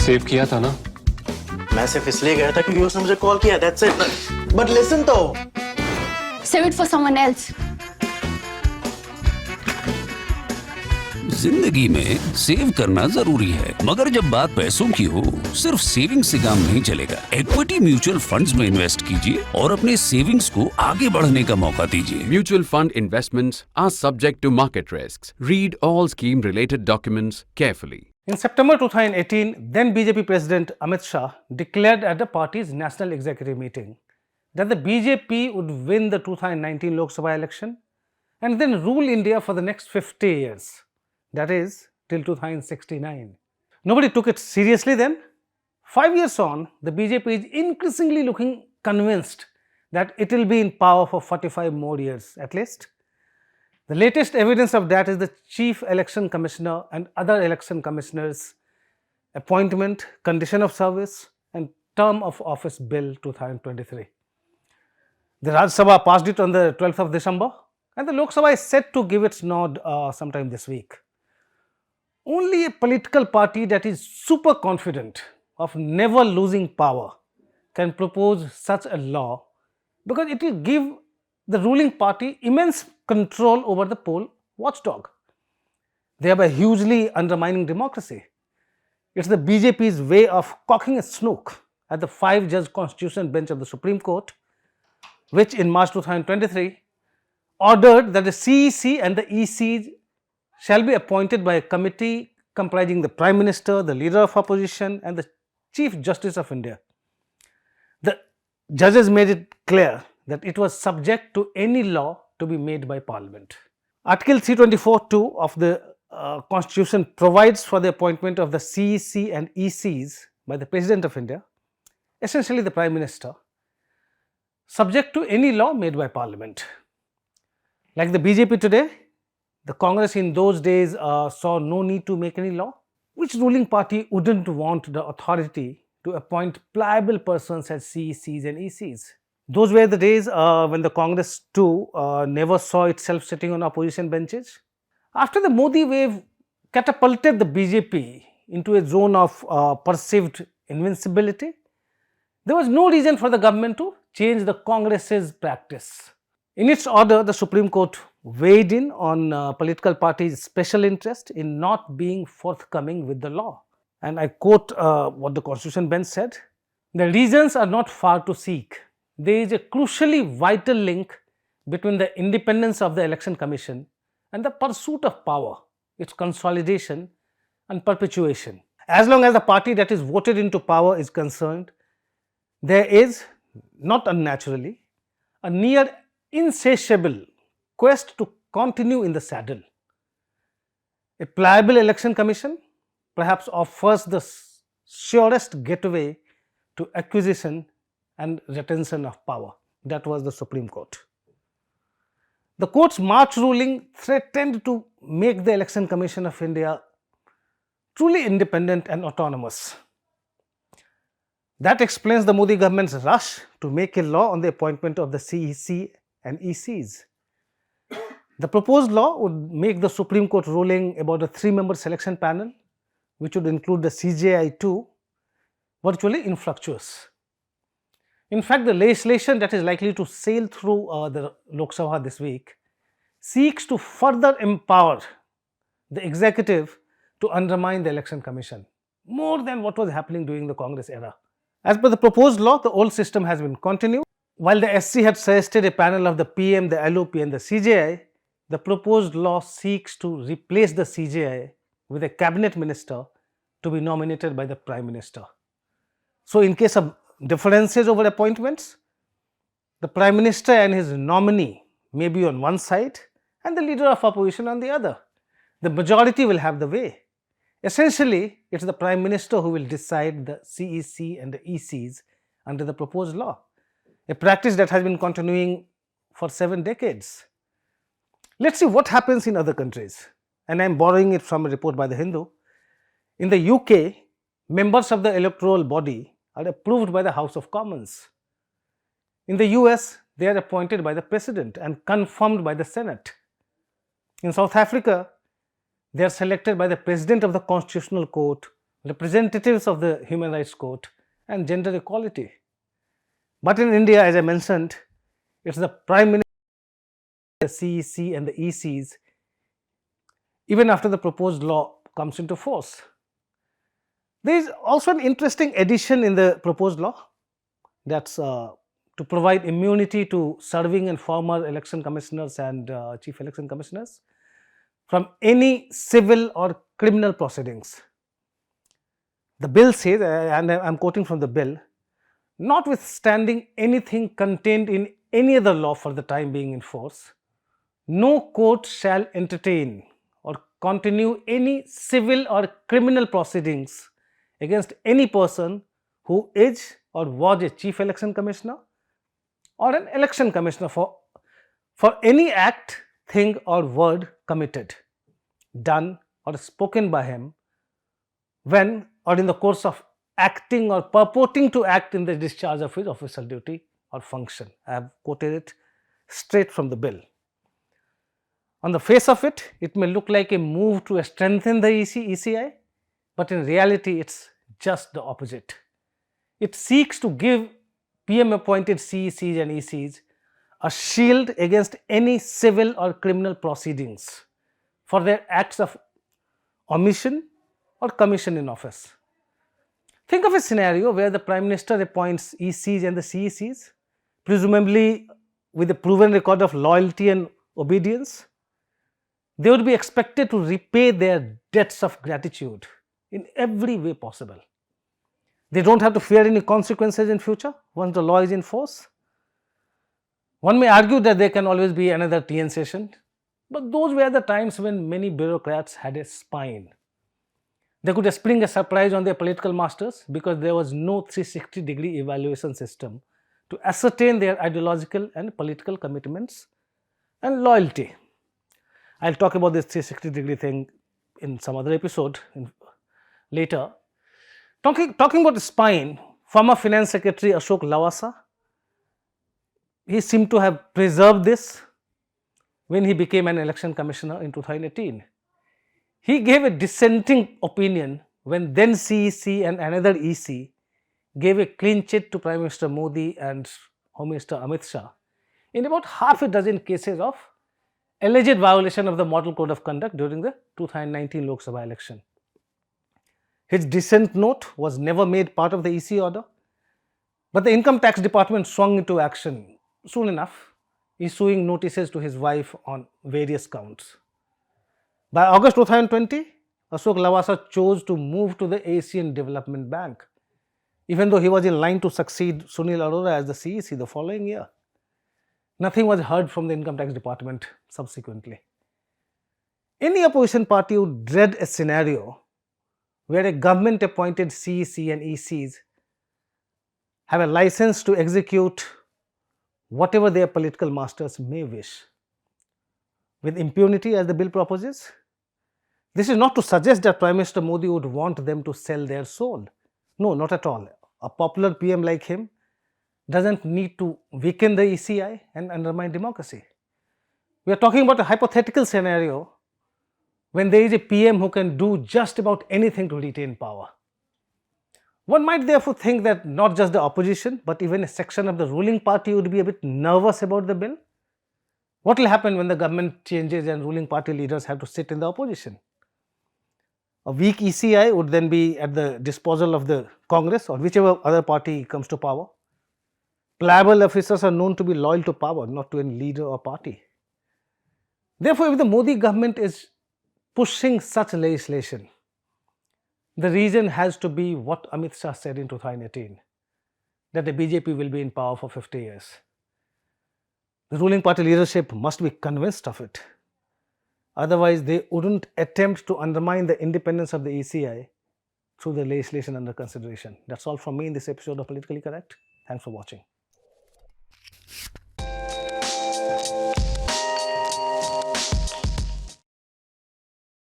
Save किया था ना? मैं सिर्फ इसलिए गया था क्योंकि उसने मुझे कॉल किया, that's it. But listen तो. Save it for someone else. जिंदगी में सेव करना जरूरी है, मगर जब बात पैसों की हो, सिर्फ सेविंग से काम नहीं चलेगा। इक्विटी म्यूचुअल फंड्स में इन्वेस्ट कीजिए और अपने सेविंग्स को आगे बढ़ने का मौका दीजिए। Mutual fund investments are subject to market risks. Read all scheme-related documents carefully. In September 2018, then BJP President Amit Shah declared at the party's national executive meeting that the BJP would win the 2019 Lok Sabha election and then rule India for the next 50 years. That is, till 2069. Nobody took it seriously then. 5 years on, the BJP is increasingly looking convinced that it will be in power for 45 more years at least. The latest evidence of that is the Chief Election Commissioner and other election commissioners' appointment, condition of service and term of office bill 2023. The Rajya Sabha passed it on the 12th of December and the Lok Sabha is set to give its nod sometime this week. Only a political party that is super confident of never losing power can propose such a law because it will give the ruling party immense control over the poll watchdog, thereby hugely undermining democracy. It's the BJP's way of cocking a snook at the 5-judge constitution bench of the Supreme Court, which in March 2023 ordered that the CEC and the ECs shall be appointed by a committee comprising the Prime Minister, the Leader of Opposition and the Chief Justice of India. The judges made it clear that it was subject to any law to be made by Parliament. Article 324(2) of the Constitution provides for the appointment of the CEC and ECs by the President of India, essentially the Prime Minister, subject to any law made by Parliament. Like the BJP today, the Congress in those days saw no need to make any law. Which ruling party wouldn't want the authority to appoint pliable persons as CECs and ECs? Those were the days when the Congress too never saw itself sitting on opposition benches. After the Modi wave catapulted the BJP into a zone of perceived invincibility, there was no reason for the government to change the Congress's practice. In its order, the Supreme Court weighed in on political parties' special interest in not being forthcoming with the law. And I quote what the Constitution bench said, "The reasons are not far to seek. There is a crucially vital link between the independence of the Election Commission and the pursuit of power, its consolidation and perpetuation. As long as the party that is voted into power is concerned, there is, not unnaturally, a near insatiable quest to continue in the saddle. A pliable election commission perhaps offers the surest gateway to acquisition and retention of power." That was the Supreme Court. The court's March ruling threatened to make the Election Commission of India truly independent and autonomous. That explains the Modi government's rush to make a law on the appointment of the CEC and ECs. The proposed law would make the Supreme Court ruling about a 3-member selection panel, which would include the CJI too, virtually infructuous. In fact, the legislation that is likely to sail through the Lok Sabha this week seeks to further empower the executive to undermine the Election Commission, more than what was happening during the Congress era. As per the proposed law, the old system has been continued. While the SC had suggested a panel of the PM, the LOP and the CJI, the proposed law seeks to replace the CJI with a cabinet minister to be nominated by the Prime Minister. So, in case of differences over appointments, the Prime Minister and his nominee may be on one side and the Leader of Opposition on the other. The majority will have the way. Essentially, it's the Prime Minister who will decide the CEC and the ECs under the proposed law, a practice that has been continuing for 7 decades. Let's see what happens in other countries. And I am borrowing it from a report by The Hindu. In the UK, members of the electoral body are approved by the House of Commons. In the US, they are appointed by the President and confirmed by the Senate. In South Africa, they are selected by the President of the Constitutional Court representatives of the Human Rights Court, and gender equality. But in India, as I mentioned, it's the Prime Minister, the CEC and the ECs, even after the proposed law comes into force. There is also an interesting addition in the proposed law, that's to provide immunity to serving and former election commissioners and chief election commissioners from any civil or criminal proceedings. The bill says, and I am quoting from the bill, notwithstanding anything contained in any other law for the time being in force, no court shall entertain or continue any civil or criminal proceedings against any person who is or was a chief election commissioner or an election commissioner for any act, thing or word committed, done or spoken by him when or in the course of acting or purporting to act in the discharge of his official duty or function. I have quoted it straight from the bill. On the face of it, it may look like a move to strengthen the ECI, but in reality, it's just the opposite. It seeks to give PM appointed CECs and ECs a shield against any civil or criminal proceedings for their acts of omission or commission in office. Think of a scenario where the Prime Minister appoints ECs and the CECs, presumably with a proven record of loyalty and obedience. They would be expected to repay their debts of gratitude in every way possible. They don't have to fear any consequences in future once the law is in force. One may argue that there can always be another TN session, but those were the times when many bureaucrats had a spine. They could spring a surprise on their political masters because there was no 360-degree evaluation system to ascertain their ideological and political commitments and loyalty. I'll talk about this 360-degree thing in some other episode later. Talking about the spine, former Finance Secretary Ashok Lavasa, he seemed to have preserved this when he became an election commissioner in 2018. He gave a dissenting opinion when then CEC and another EC gave a clean chit to Prime Minister Modi and Home Minister Amit Shah in about half a dozen cases of alleged violation of the Model Code of Conduct during the 2019 Lok Sabha election. His dissent note was never made part of the EC order, but the Income Tax Department swung into action soon enough, issuing notices to his wife on various counts. By August 2020, Ashok Lavasa chose to move to the Asian Development Bank, even though he was in line to succeed Sunil Arora as the CEC the following year. Nothing was heard from the Income Tax Department subsequently. Any opposition party would dread a scenario where a government appointed CEC and ECs have a license to execute whatever their political masters may wish, with impunity as the bill proposes. This is not to suggest that Prime Minister Modi would want them to sell their soul. No, not at all. A popular PM like him doesn't need to weaken the ECI and undermine democracy. We are talking about a hypothetical scenario when there is a PM who can do just about anything to retain power. One might therefore think that not just the opposition, but even a section of the ruling party would be a bit nervous about the bill. What will happen when the government changes and ruling party leaders have to sit in the opposition? A weak ECI would then be at the disposal of the Congress or whichever other party comes to power. Pliable officers are known to be loyal to power, not to any leader or party. Therefore, if the Modi government is pushing such legislation, the reason has to be what Amit Shah said in 2018, that the BJP will be in power for 50 years. The ruling party leadership must be convinced of it. Otherwise, they wouldn't attempt to undermine the independence of the ECI through the legislation under consideration. That's all from me in this episode of Politically Correct. Thanks for watching.